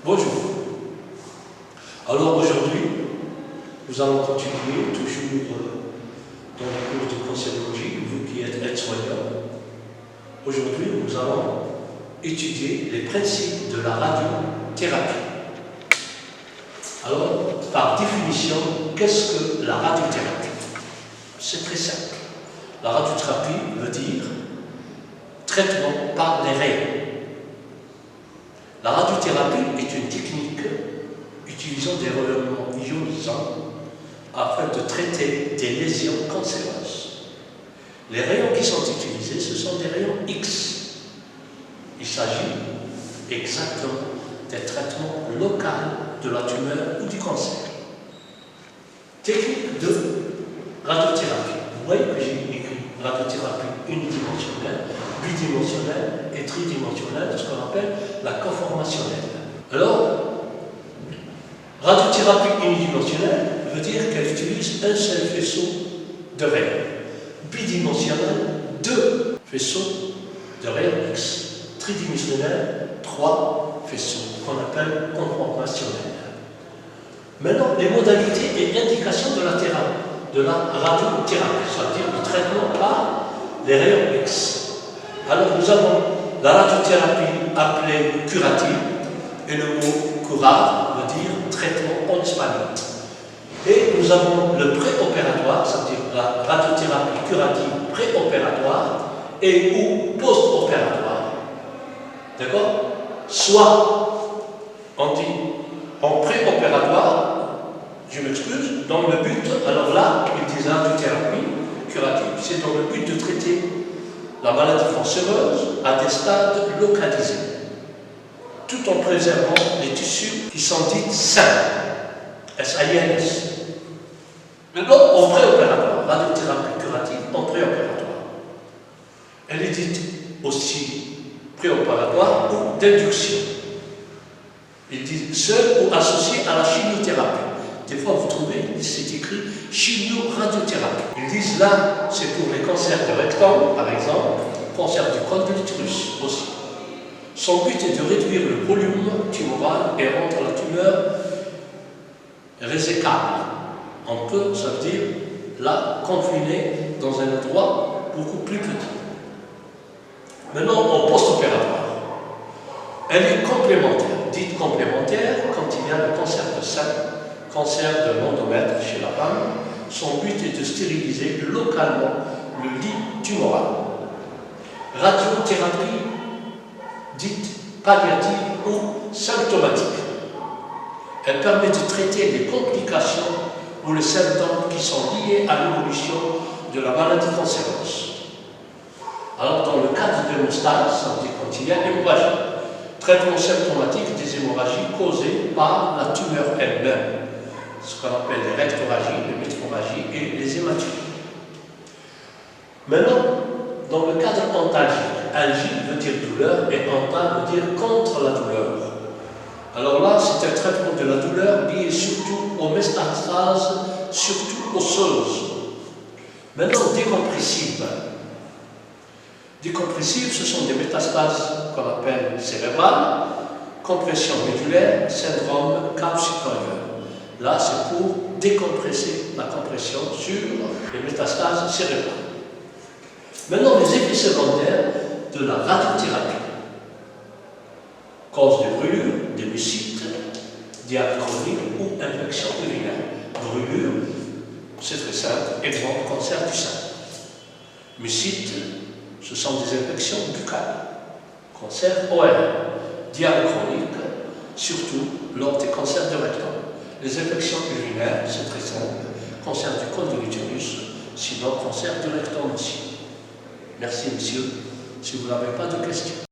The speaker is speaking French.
Bonjour. Alors aujourd'hui, nous allons continuer toujours dans le cours de cancérologie, vous qui êtes aide-soignant. Aujourd'hui, nous allons étudier les principes de la radiothérapie. Alors, par définition, qu'est-ce que la radiothérapie? C'est très simple. La radiothérapie veut dire traitement par les rayons. La radiothérapie est une technique utilisant des rayonnements ionisants afin de traiter des lésions cancéreuses. Les rayons qui sont utilisés, ce sont des rayons X. Il s'agit exactement des traitements locaux de la tumeur ou du cancer. Technique de radiothérapie. Vous voyez que j'ai écrit radiothérapie unidimensionnelle, bidimensionnelle et tridimensionnelle, ce qu'on appelle la conformationnelle. Alors, radiothérapie unidimensionnelle veut dire qu'elle utilise un seul faisceau de rayons. Bidimensionnelle, deux faisceaux de rayons X. Tridimensionnelle, trois faisceaux qu'on appelle conformationnelle. Maintenant, les modalités et indications de la radiothérapie, c'est-à-dire le traitement par les rayons X. Alors, nous avons la radiothérapie appelée curative, et le mot curare veut dire traitement en espagnol. Et nous avons le préopératoire, c'est-à-dire la radiothérapie curative préopératoire et ou post-opératoire. D'accord? Soit on dit en préopératoire, je m'excuse, dans le but, alors là, ils disent radiothérapie curative, c'est dans le but de traiter la maladie cancéreuse à des stades localisés, tout en préservant les tissus qui sont dits sains, S-A-I-N-S. Maintenant, en préopératoire, radiothérapie curative en préopératoire. Elle est dite aussi préopératoire ou d'induction. Ils disent seul ou associé à la chimiothérapie. Des fois, vous trouvez, c'est écrit chimio-radiothérapie. Ils disent là, c'est pour les cancers de rectum, par exemple, cancer du col de l'utérus aussi. Son but est de réduire le volume tumoral et rendre la tumeur résécable. On peut, ça veut dire, la confiner dans un endroit beaucoup plus petit. Maintenant, en post-opératoire, elle est complémentaire. Dite complémentaire quand il y a le cancer de sein, cancer de l'endomètre chez la femme. Son but est de stériliser localement le lit tumoral. Radiothérapie dite palliative ou symptomatique. Elle permet de traiter les complications ou les symptômes qui sont liés à l'évolution de la maladie cancéreuse. Alors, dans le cadre de l'hémostase, ça veut dire quand il y a hémorragie, traitement symptomatique des hémorragies causées par la tumeur elle-même, ce qu'on appelle les rectorragies, les métrorragies et les hématuries. Maintenant, dans le cadre antalgique, algie veut dire douleur et antal veut dire contre la douleur. Alors là, c'est un traitement de la douleur lié surtout aux métastases, surtout osseuses. Maintenant, décompressive. Décompressive, ce sont des métastases qu'on appelle cérébrales, compression médulaire, syndrome cave supérieur. Là, c'est pour décompresser la compression sur les métastases cérébrales. Maintenant, les effets secondaires de la radiothérapie. Cause de brûlure, de mucite, diarrhée chronique ou infection urinaire. Brûlure, c'est très simple, exemple, cancer du sein. Mucite, ce sont des infections buccales. Cancer ORL. Diarrhée chronique, surtout lors des cancers de rectum. Les infections urinaires, c'est très simple. Cancer du col de l'utérus, sinon cancer de rectum aussi. Merci, monsieur. Si vous n'avez pas de questions.